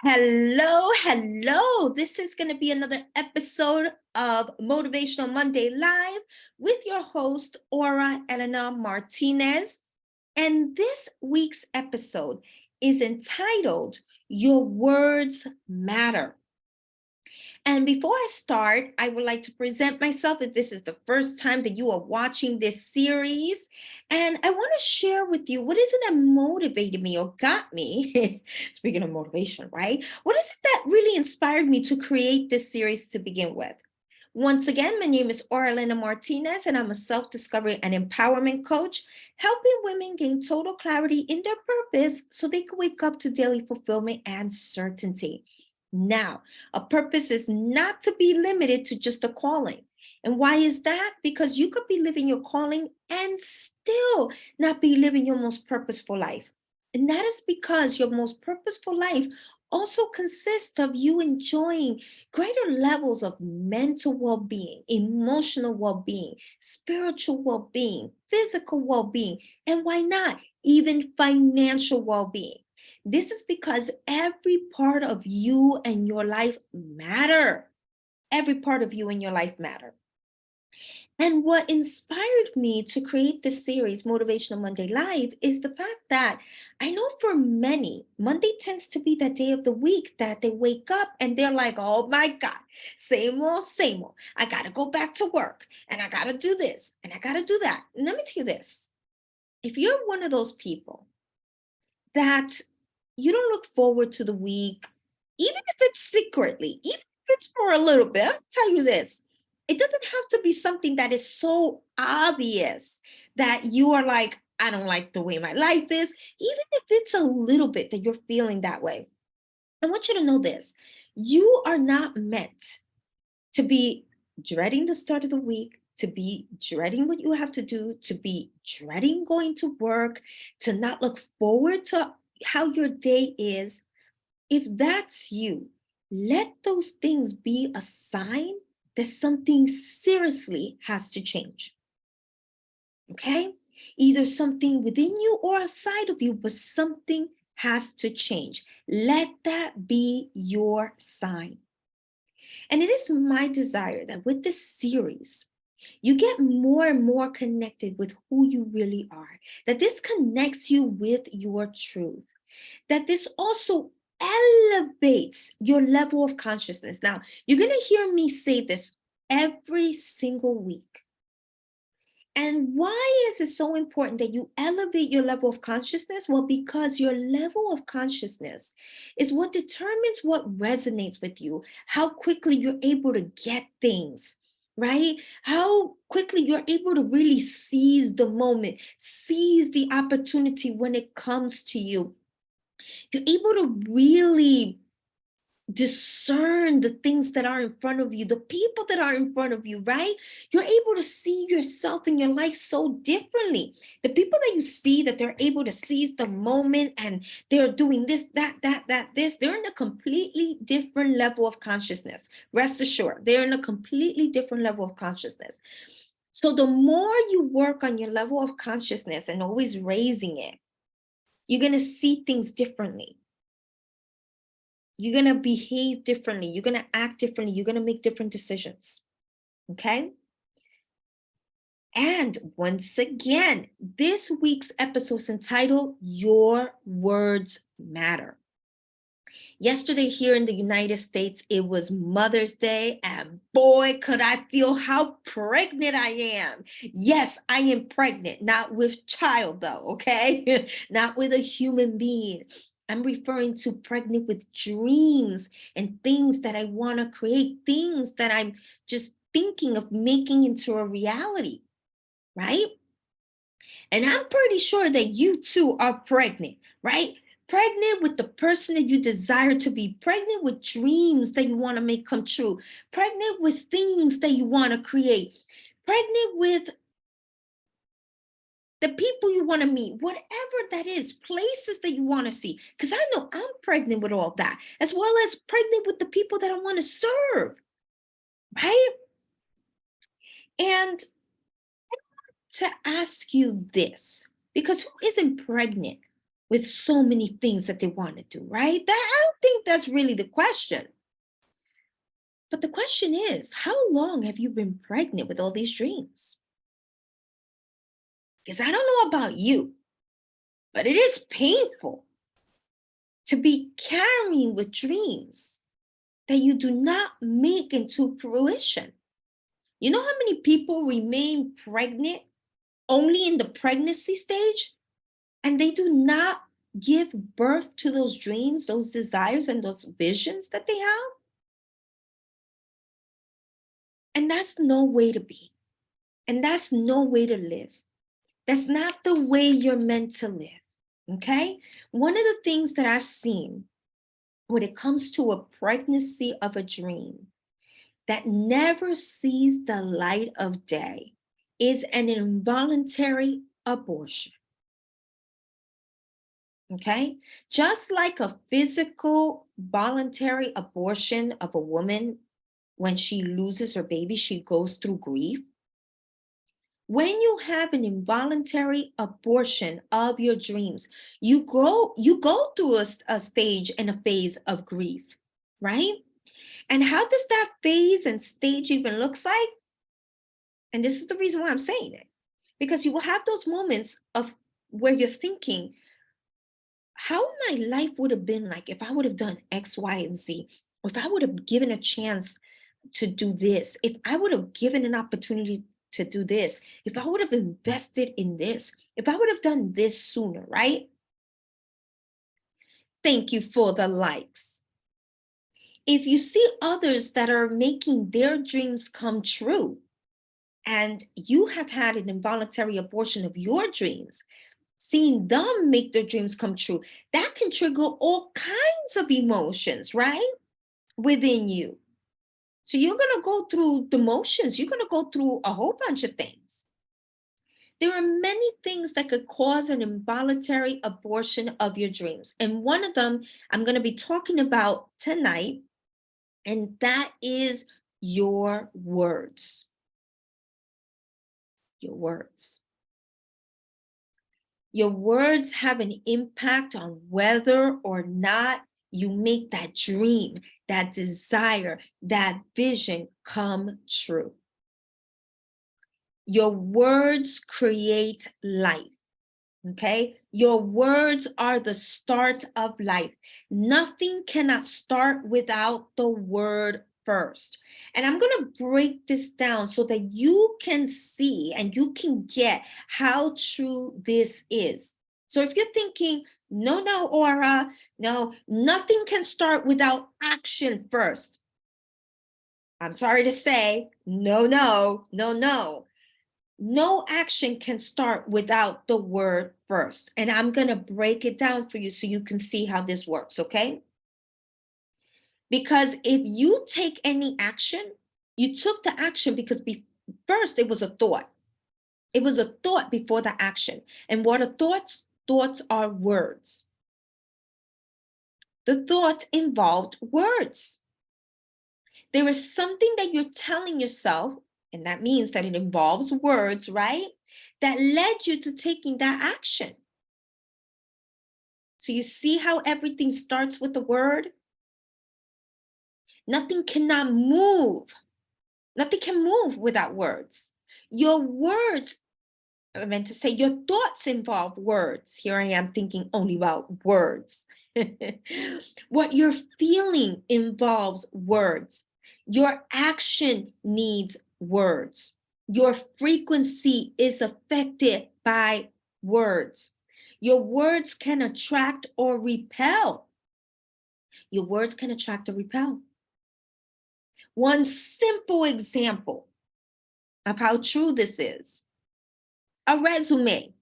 Hello. This is going to be another episode of Motivational Monday Live with your host, Aura Elena Martinez. And this week's episode is entitled, Your Words Matter. And before I start, I would like to present myself if this is the first time that you are watching this series. And I want to share with you what is it that motivated me or got me, speaking of motivation, right? What is it that really inspired me to create this series to begin with? Once again, my name is Orlena Martinez, and I'm a self-discovery and empowerment coach, helping women gain total clarity in their purpose so they can wake up to daily fulfillment and certainty. Now, a purpose is not to be limited to just a calling. And why is that? Because you could be living your calling and still not be living your most purposeful life. And that is because your most purposeful life also consists of you enjoying greater levels of mental well-being, emotional well-being, spiritual well-being, physical well-being, and why not, even financial well-being. This is because every part of you and your life matter. Every part of you and your life matter. And what inspired me to create this series, Motivational Monday Live, is the fact that I know for many, Monday tends to be that day of the week that they wake up and they're like, oh my God, same old, same old. I got to go back to work and I got to do this and I got to do that. And let me tell you this. If you're one of those people that you don't look forward to the week, even if it's secretly, even if it's for a little bit, I'll tell you this. It doesn't have to be something that is so obvious that you are like, I don't like the way my life is, even if it's a little bit that you're feeling that way. I want you to know this. You are not meant to be dreading the start of the week, to be dreading what you have to do, to be dreading going to work, to not look forward to how your day is. If that's you, let those things be a sign that something seriously has to change. Okay? Either something within you or outside of you, but something has to change. Let that be your sign. And it is my desire that with this series, you get more and more connected with who you really are, that this connects you with your truth, that this also elevates your level of consciousness. Now, you're going to hear me say this every single week. And why is it so important that you elevate your level of consciousness? Well, because your level of consciousness is what determines what resonates with you, how quickly you're able to get things, right? How quickly you're able to really seize the moment, seize the opportunity when it comes to you. You're able to really discern the things that are in front of you, the people that are in front of you, right? You're able to see yourself in your life so differently. The people that you see that they're able to seize the moment and they're doing this, this, they're in a completely different level of consciousness. Rest assured, they're in a completely different level of consciousness. So the more you work on your level of consciousness and always raising it, you're going to see things differently. You're going to behave differently. You're going to act differently. You're going to make different decisions. Okay? And once again, this week's episode is entitled Your Words Matter. Yesterday here in the United States, it was Mother's Day, and boy, could I feel how pregnant I am. Yes, I am pregnant, not with child though, okay? Not with a human being. I'm referring to pregnant with dreams and things that I want to create, things that I'm just thinking of making into a reality, right? And I'm pretty sure that you too are pregnant, right? Pregnant with the person that you desire to be, pregnant with dreams that you want to make come true, pregnant with things that you want to create, pregnant with the people you want to meet, whatever that is, places that you want to see. Because I know I'm pregnant with all that, as well as pregnant with the people that I want to serve, right? And to ask you this, because who isn't pregnant with so many things that they want to do, right? I don't think that's really the question. But the question is, how long have you been pregnant with all these dreams? Because I don't know about you, but it is painful to be carrying with dreams that you do not make into fruition. You know how many people remain pregnant only in the pregnancy stage, and they do not give birth to those dreams, those desires, and those visions that they have? And that's no way to be. And that's no way to live. That's not the way you're meant to live. Okay? One of the things that I've seen when it comes to a pregnancy of a dream that never sees the light of day is an involuntary abortion. Okay? Just like a physical voluntary abortion of a woman, when she loses her baby, she goes through grief. When you have an involuntary abortion of your dreams, you go through a stage and a phase of grief, right? And how does that phase and stage even looks like? And this is the reason why I'm saying it. Because you will have those moments of where you're thinking, how my life would have been like if I would have done X, Y, and Z, or if I would have given a chance to do this, if I would have given an opportunity to do this, if I would have invested in this, if I would have done this sooner, right? Thank you for the likes. If you see others that are making their dreams come true, and you have had an involuntary abortion of your dreams, seeing them make their dreams come true, that can trigger all kinds of emotions, right? Within you. So you're going to go through the motions. You're going to go through a whole bunch of things. There are many things that could cause an involuntary abortion of your dreams. And one of them I'm going to be talking about tonight, and that is your words. Your words. Your words have an impact on whether or not you make that dream, that desire, that vision come true. Your words create life. Okay? Your words are the start of life. Nothing cannot start without the word first. And I'm going to break this down so that you can see and you can get how true this is. So if you're thinking, no, Aura, no, nothing can start without action first. I'm sorry to say, no. No action can start without the word first. And I'm going to break it down for you so you can see how this works, okay? Because if you take any action, you took the action because first it was a thought. It was a thought before the action. And what are thoughts? Thoughts are words. The thought involved words. There is something that you're telling yourself, and that means that it involves words, right? That led you to taking that action. So you see how everything starts with the word? Nothing cannot move. Nothing can move without words. Your words, I meant to say your thoughts involve words. Here I am thinking only about words. What you're feeling involves words. Your action needs words. Your frequency is affected by words. Your words can attract or repel. Your words can attract or repel. One simple example of how true this is: a resume.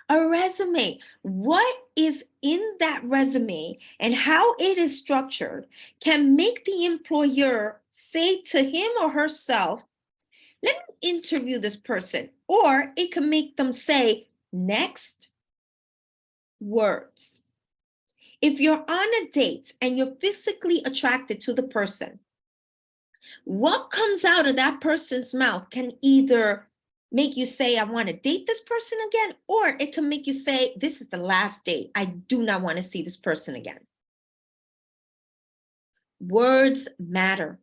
A resume. What is in that resume and how it is structured can make the employer say to him or herself, let me interview this person. Or it can make them say, next. Words. If you're on a date and you're physically attracted to the person, what comes out of that person's mouth can either make you say, I want to date this person again, or it can make you say, this is the last date. I do not want to see this person again. Words matter.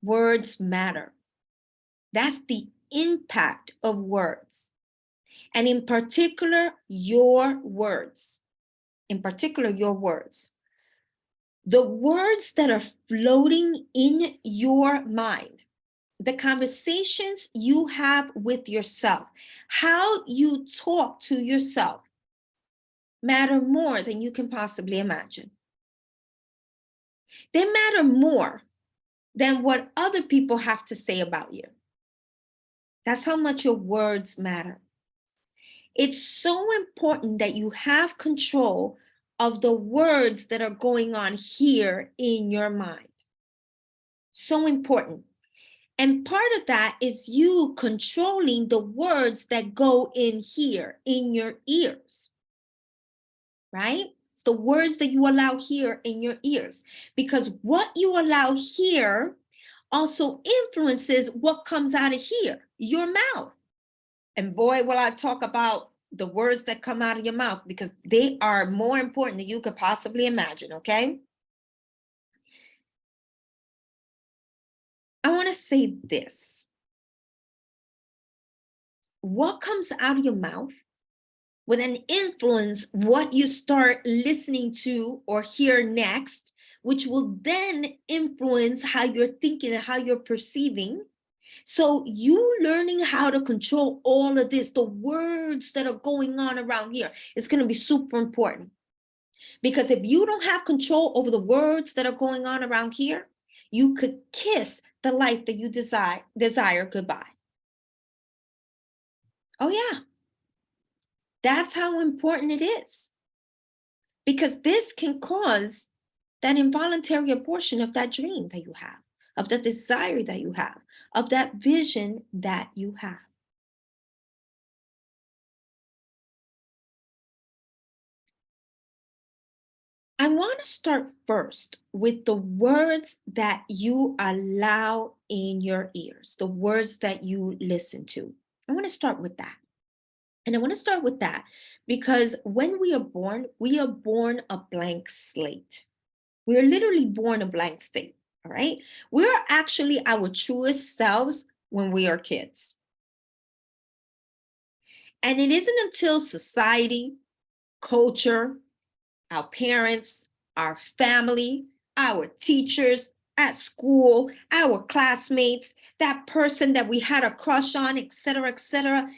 Words matter. That's the impact of words. And in particular, your words. In particular, your words. The words that are floating in your mind, the conversations you have with yourself, how you talk to yourself, matter more than you can possibly imagine. They matter more than what other people have to say about you. That's how much your words matter. It's so important that you have control of the words that are going on here in your mind. So important. And part of that is you controlling the words that go in here, in your ears, right? It's the words that you allow here in your ears, because what you allow here also influences what comes out of here, your mouth. And boy, will I talk about the words that come out of your mouth, because they are more important than you could possibly imagine, okay? I want to say this. What comes out of your mouth will then influence what you start listening to or hear next, which will then influence how you're thinking and how you're perceiving. So you learning how to control all of this, the words that are going on around here, is going to be super important. Because if you don't have control over the words that are going on around here, you could kiss the life that you desire goodbye. Oh yeah. That's how important it is. Because this can cause that involuntary abortion of that dream that you have, of that desire that you have, of that vision that you have. I want to start first with the words that you allow in your ears, the words that you listen to. I want to start with that. And I want to start with that because when we are born a blank slate. We are literally born a blank slate, all right? We are actually our truest selves when we are kids. And it isn't until society, culture, our parents, our family, our teachers at school, our classmates, that person that we had a crush on, et cetera, et cetera.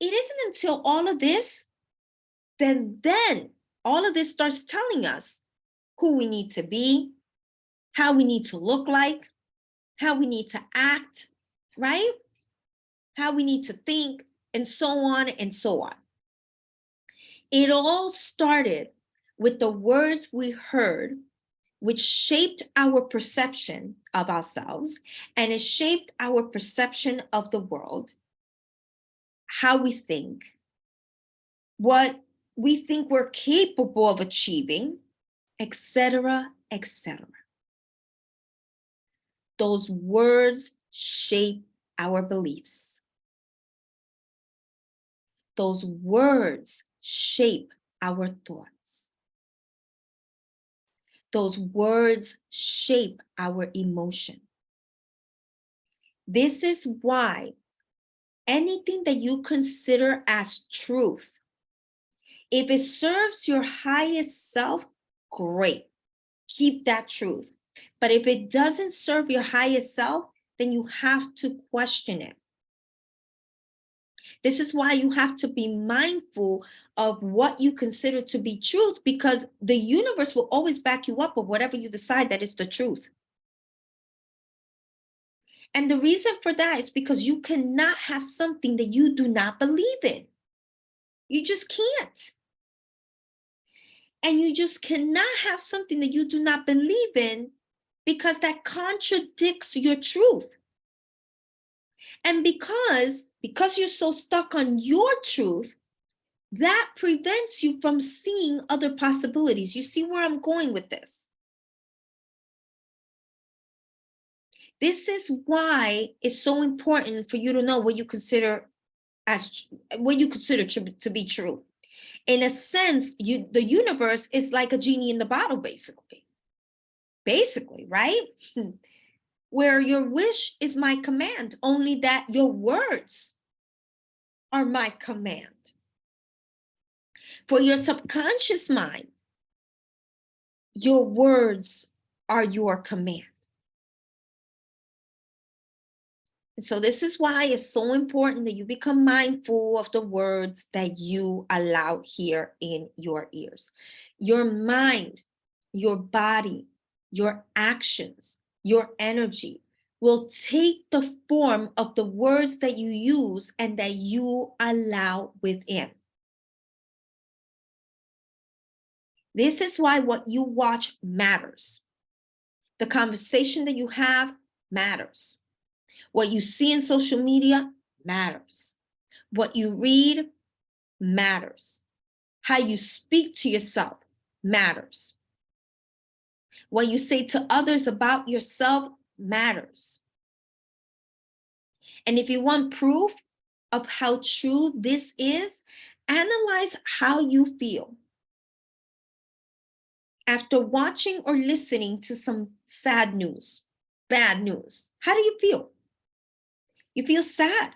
It isn't until all of this, then all of this starts telling us who we need to be, how we need to look like, how we need to act, right? How we need to think, and so on and so on. It all started with the words we heard, which shaped our perception of ourselves, and it shaped our perception of the world, how we think, what we think we're capable of achieving, etc., etc. Those words shape our beliefs. Those words shape our thoughts. Those words shape our emotion. This is why anything that you consider as truth, if it serves your highest self, great. Keep that truth. But if it doesn't serve your highest self, then you have to question it. This is why you have to be mindful of what you consider to be truth, because the universe will always back you up of whatever you decide that is the truth. And the reason for that is because you cannot have something that you do not believe in. You just can't. And you just cannot have something that you do not believe in because that contradicts your truth. And because you're so stuck on your truth, that prevents you from seeing other possibilities. You see where I'm going with this? This is why it's so important for you to know what you consider to be true. In a sense, the universe is like a genie in the bottle, basically, right? Where your wish is my command, only that your words are my command. For your subconscious mind, your words are your command. So this is why it's so important that you become mindful of the words that you allow here in your ears. Your mind, your body, your actions, your energy will take the form of the words that you use and that you allow within. This is why what you watch matters. The conversation that you have matters. What you see in social media matters. What you read matters. How you speak to yourself matters. What you say to others about yourself matters. And if you want proof of how true this is, analyze how you feel after watching or listening to some sad news, bad news. How do you feel? You feel sad.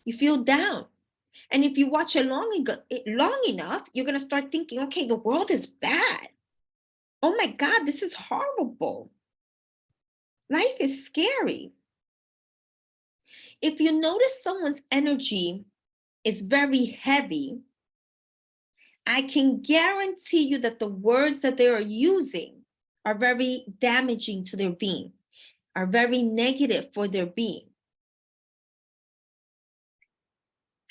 You feel down. And if you watch it long enough, you're going to start thinking, okay, the world is bad. Oh my God, this is horrible. Life is scary. If you notice someone's energy is very heavy, I can guarantee you that the words that they are using are very damaging to their being, are very negative for their being.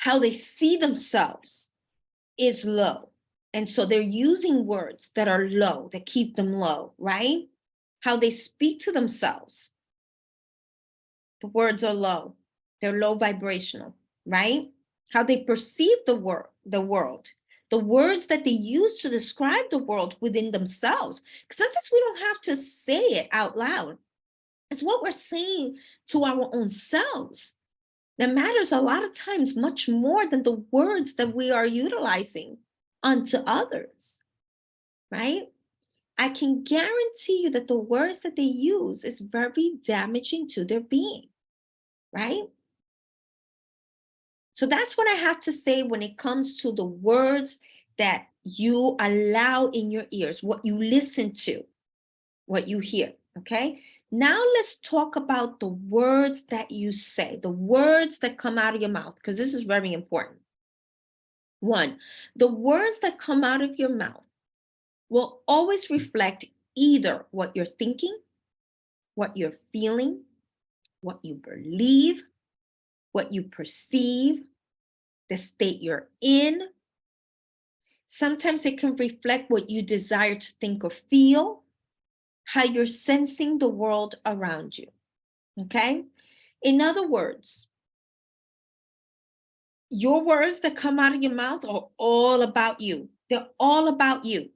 How they see themselves is low. And so they're using words that are low, that keep them low, right? How they speak to themselves. The words are low. They're low vibrational, right? How they perceive the world, the words that they use to describe the world within themselves. Because sometimes we don't have to say it out loud. It's what we're saying to our own selves that matters a lot of times much more than the words that we are utilizing unto others, right? I can guarantee you that the words that they use is very damaging to their being, right? So that's what I have to say when it comes to the words that you allow in your ears, what you listen to, what you hear, okay? Now let's talk about the words that you say, the words that come out of your mouth, because this is very important. One, the words that come out of your mouth will always reflect either what you're thinking, what you're feeling, what you believe, what you perceive, the state you're in. Sometimes it can reflect what you desire to think or feel, how you're sensing the world around you, okay? In other words, your words that come out of your mouth are all about you. They're all about you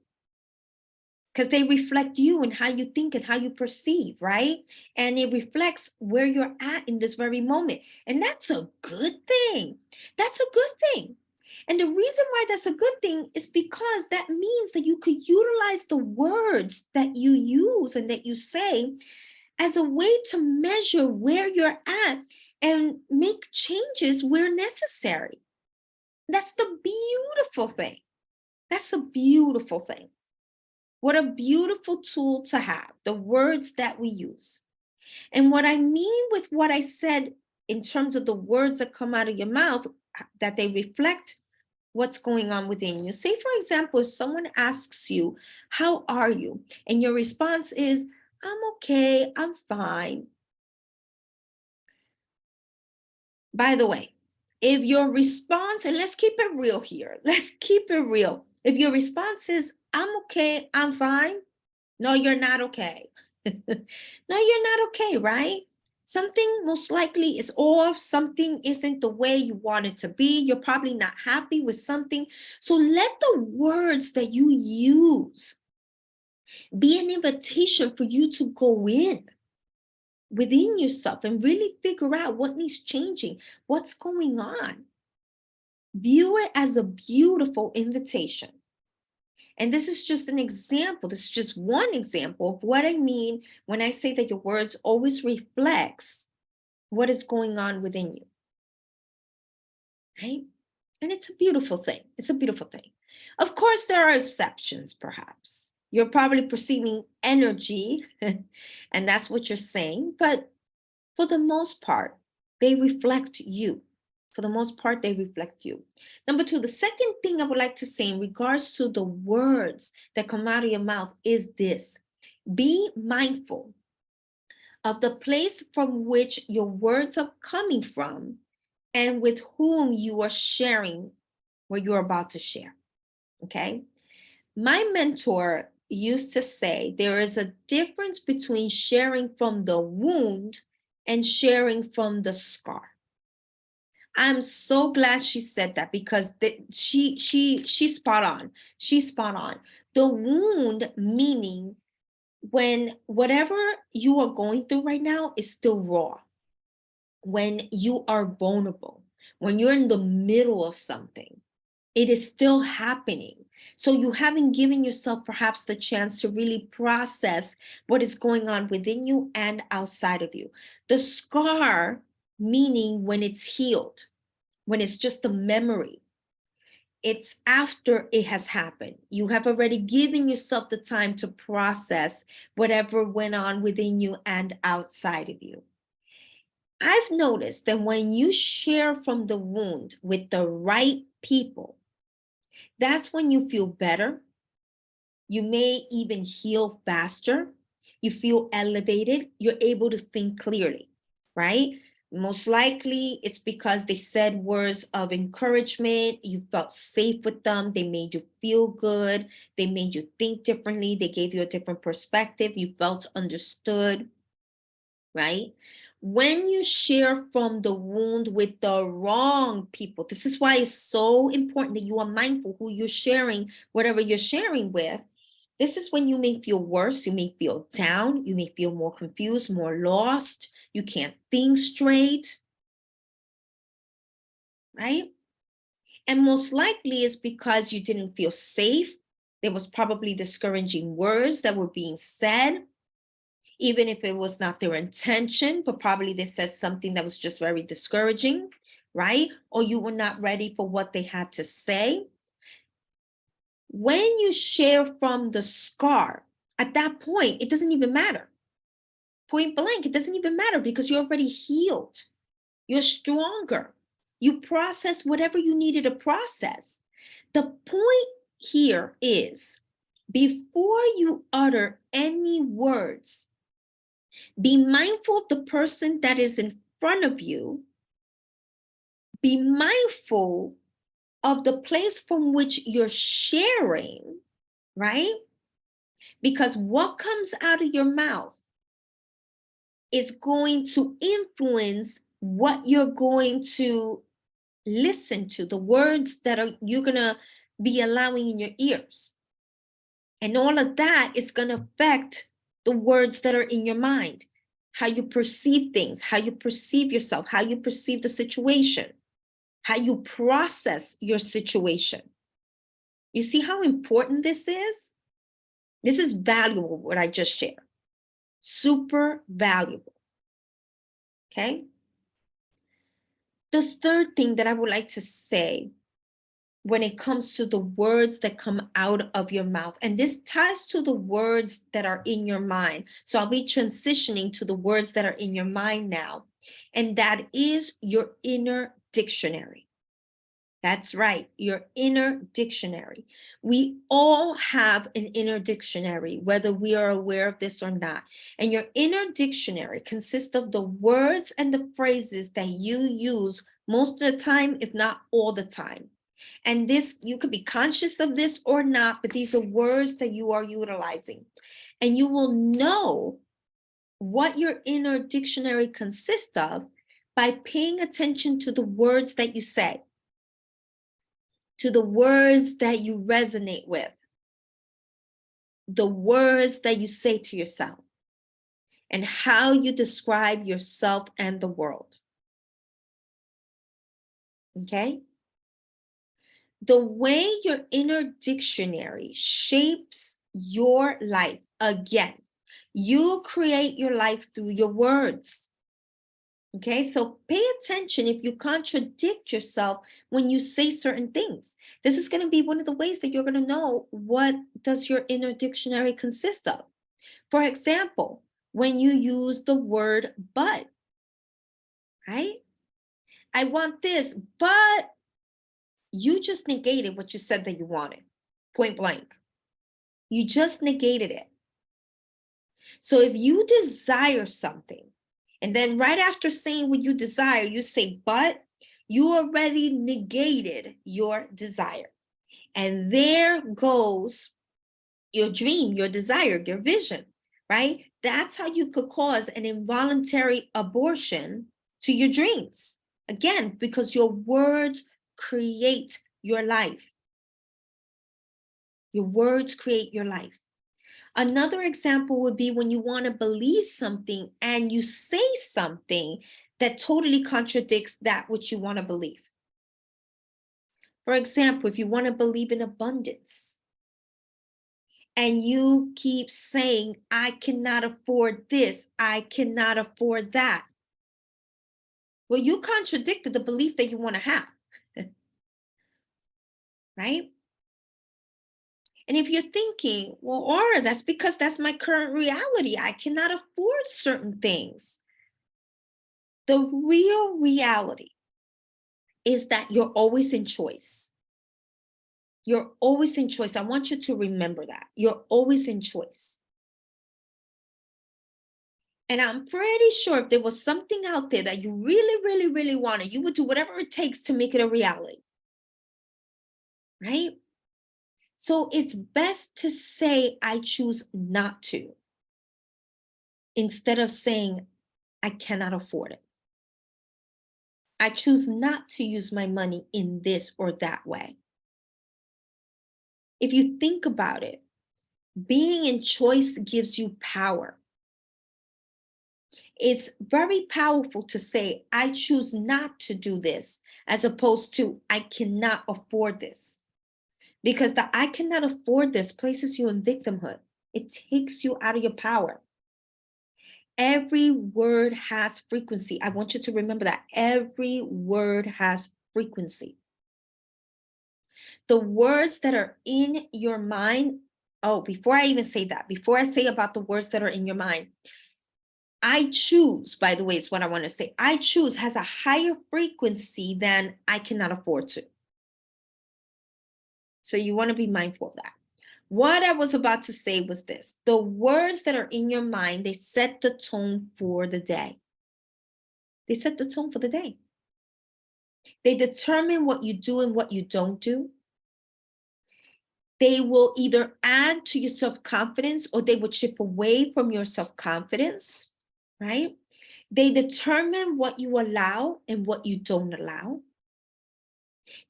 because they reflect you and how you think and how you perceive, right? And it reflects where you're at in this very moment. And that's a good thing. That's a good thing. And the reason why that's a good thing is because that means that you could utilize the words that you use and that you say as a way to measure where you're at and make changes where necessary. That's the beautiful thing. That's a beautiful thing. What a beautiful tool to have, the words that we use. And what I mean with what I said in terms of the words that come out of your mouth, that they reflect what's going on within you. Say, for example, if someone asks you, how are you? And your response is, I'm okay, I'm fine. By the way, if your response, and let's keep it real here, let's keep it real. If your response is, I'm okay, I'm fine. No, you're not okay. No, you're not okay, right? Something most likely is off. Something isn't the way you want it to be. You're probably not happy with something. So let the words that you use be an invitation for you to go in. within yourself and really figure out what needs changing, what's going on. View it as a beautiful invitation. And this is just an example. This is just one example of what I mean when I say that your words always reflects what is going on within you, right? And it's a beautiful thing. It's a beautiful thing. Of course, there are exceptions, perhaps. You're probably perceiving energy, and that's what you're saying. But for the most part, they reflect you. For the most part, they reflect you. Number two, the second thing I would like to say in regards to the words that come out of your mouth is this: be mindful of the place from which your words are coming from and with whom you are sharing what you're about to share. Okay. My mentor used to say there is a difference between sharing from the wound and sharing from the scar. I'm so glad she said that, because she's spot on. She's spot on. The wound meaning when whatever you are going through right now is still raw, when you are vulnerable, when you're in the middle of something, it is still happening. So you haven't given yourself perhaps the chance to really process what is going on within you and outside of you. The scar, meaning when it's healed, when it's just a memory, it's after it has happened. You have already given yourself the time to process whatever went on within you and outside of you. I've noticed that when you share from the wound with the right people, that's when you feel better. You may even heal faster. You feel elevated. You're able to think clearly, right? Most likely it's because they said words of encouragement. You felt safe with them. They made you feel good. They made you think differently. They gave you a different perspective. You felt understood, right? When you share from the wound with the wrong people, this is why it's so important that you are mindful who you're sharing, whatever you're sharing with. This is when you may feel worse, you may feel down, you may feel more confused, more lost, you can't think straight, right? And most likely it's because you didn't feel safe. There was probably discouraging words that were being said, even if it was not their intention, but probably they said something that was just very discouraging, right? Or you were not ready for what they had to say. When you share from the scar, at that point, it doesn't even matter. Point blank, it doesn't even matter, because you're already healed. You're stronger. You process whatever you needed to process. The point here is, before you utter any words, be mindful of the person that is in front of you. Be mindful of the place from which you're sharing, right? Because what comes out of your mouth is going to influence what you're going to listen to, the words that you're going to be allowing in your ears. And all of that is going to affect the words that are in your mind, how you perceive things, how you perceive yourself, how you perceive the situation, how you process your situation. You see how important this is? This is valuable, what I just shared. Super valuable. Okay? The third thing that I would like to say when it comes to the words that come out of your mouth, and this ties to the words that are in your mind. So I'll be transitioning to the words that are in your mind now, and that is your inner dictionary. That's right, your inner dictionary. We all have an inner dictionary, whether we are aware of this or not. And your inner dictionary consists of the words and the phrases that you use most of the time, if not all the time. And this, you could be conscious of this or not, but these are words that you are utilizing. And you will know what your inner dictionary consists of by paying attention to the words that you say, to the words that you resonate with, the words that you say to yourself. and how you describe yourself and the world. Okay? The way your inner dictionary shapes your life, again, you create your life through your words. Okay, so pay attention if you contradict yourself when you say certain things. This is going to be one of the ways that you're going to know what does your inner dictionary consist of. For example, when you use the word but, right? I want this, but you just negated what you said that you wanted, point blank. You just negated it. So if you desire something, and then right after saying what you desire, you say, but, you already negated your desire. And there goes your dream, your desire, your vision, right? That's how you could cause an involuntary abortion to your dreams. Again, because your words create your life. Your words create your life. Another example would be when you want to believe something and you say something that totally contradicts that which you want to believe. For example, if you want to believe in abundance and you keep saying, I cannot afford this, I cannot afford that. Well, you contradicted the belief that you want to have, right? And if you're thinking, well, Aura, that's because that's my current reality. I cannot afford certain things. The real reality is that you're always in choice. You're always in choice. I want you to remember that. You're always in choice. And I'm pretty sure if there was something out there that you really, really, really wanted, you would do whatever it takes to make it a reality. Right? So it's best to say, I choose not to, instead of saying, I cannot afford it. I choose not to use my money in this or that way. If you think about it, being in choice gives you power. It's very powerful to say, I choose not to do this, as opposed to, I cannot afford this. Because the I cannot afford this places you in victimhood. It takes you out of your power. Every word has frequency. I want you to remember that. Every word has frequency. The words that are in your mind, oh, before I even say that, before I say about the words that are in your mind, I choose, by the way, is what I want to say. I choose has a higher frequency than I cannot afford to. So you want to be mindful of that. What I was about to say was this: the words that are in your mind, they set the tone for the day. They set the tone for the day. They determine what you do and what you don't do. They will either add to your self-confidence or they will chip away from your self-confidence, right? They determine what you allow and what you don't allow.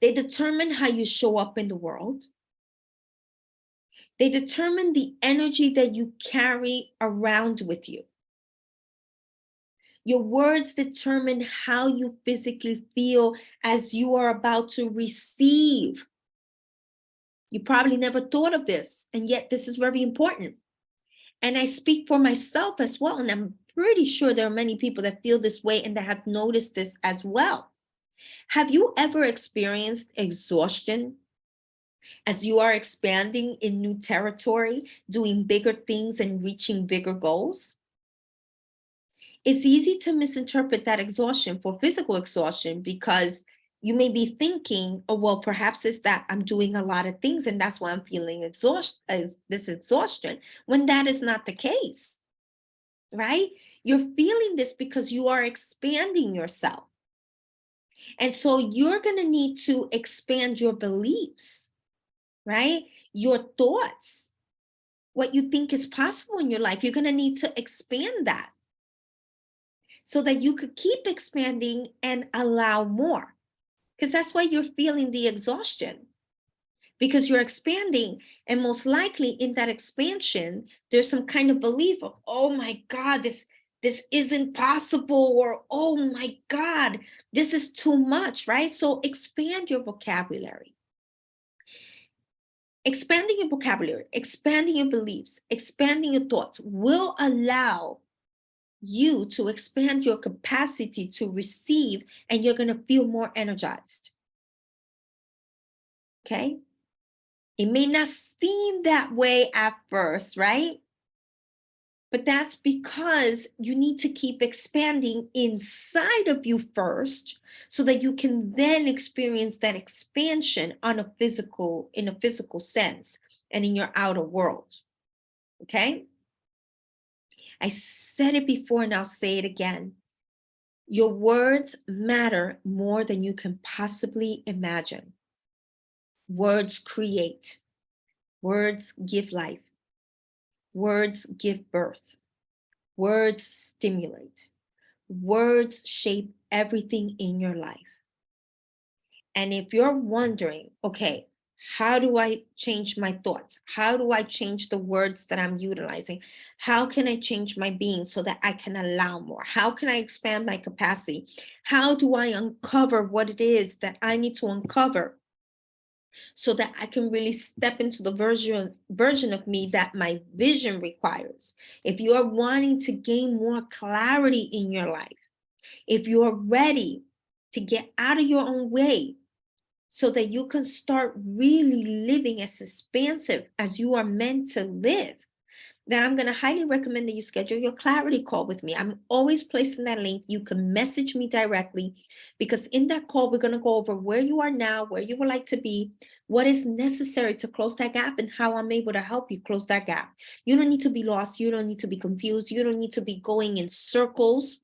They determine how you show up in the world. They determine the energy that you carry around with you. Your words determine how you physically feel as you are about to receive. You probably never thought of this, and yet this is very important. And I speak for myself as well, and I'm pretty sure there are many people that feel this way and that have noticed this as well. Have you ever experienced exhaustion as you are expanding in new territory, doing bigger things and reaching bigger goals? It's easy to misinterpret that exhaustion for physical exhaustion because you may be thinking, oh, well, perhaps it's that I'm doing a lot of things and that's why I'm feeling this exhaustion, when that is not the case, right? You're feeling this because you are expanding yourself. And so you're going to need to expand your beliefs, right? Your thoughts, what you think is possible in your life. You're going to need to expand that so that you could keep expanding and allow more. Because that's why you're feeling the exhaustion, because you're expanding. And most likely in that expansion, there's some kind of belief of, oh my God, this isn't possible, or oh my God, this is too much, right? So expand your vocabulary. Expanding your vocabulary, expanding your beliefs, expanding your thoughts will allow you to expand your capacity to receive, and you're going to feel more energized. Okay? It may not seem that way at first, right? But that's because you need to keep expanding inside of you first, so that you can then experience that expansion in a physical sense and in your outer world. Okay? I said it before and I'll say it again. Your words matter more than you can possibly imagine. Words create. Words give life. Words give birth. Words stimulate. Words shape everything in your life. And if you're wondering, okay, how do I change my thoughts? How do I change the words that I'm utilizing? How can I change my being so that I can allow more? How can I expand my capacity? How do I uncover what it is that I need to uncover so that I can really step into the version of me that my vision requires? If you are wanting to gain more clarity in your life, if you are ready to get out of your own way so that you can start really living as expansive as you are meant to live, then I'm going to highly recommend that you schedule your clarity call with me. I'm always placing that link. You can message me directly, because in that call, we're going to go over where you are now, where you would like to be, what is necessary to close that gap, and how I'm able to help you close that gap. You don't need to be lost. You don't need to be confused. You don't need to be going in circles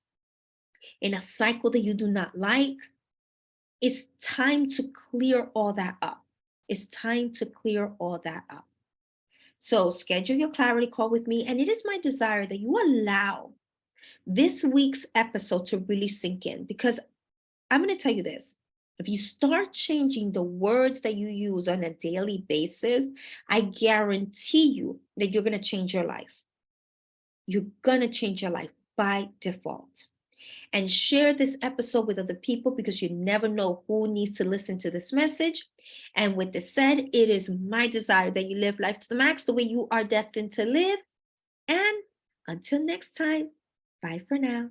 in a cycle that you do not like. It's time to clear all that up. It's time to clear all that up. So schedule your clarity call with me. And it is my desire that you allow this week's episode to really sink in, because I'm going to tell you this. If you start changing the words that you use on a daily basis, I guarantee you that you're going to change your life. You're going to change your life by default. And share this episode with other people, because you never know who needs to listen to this message. And with this said, it is my desire that you live life to the max the way you are destined to live. And until next time, bye for now.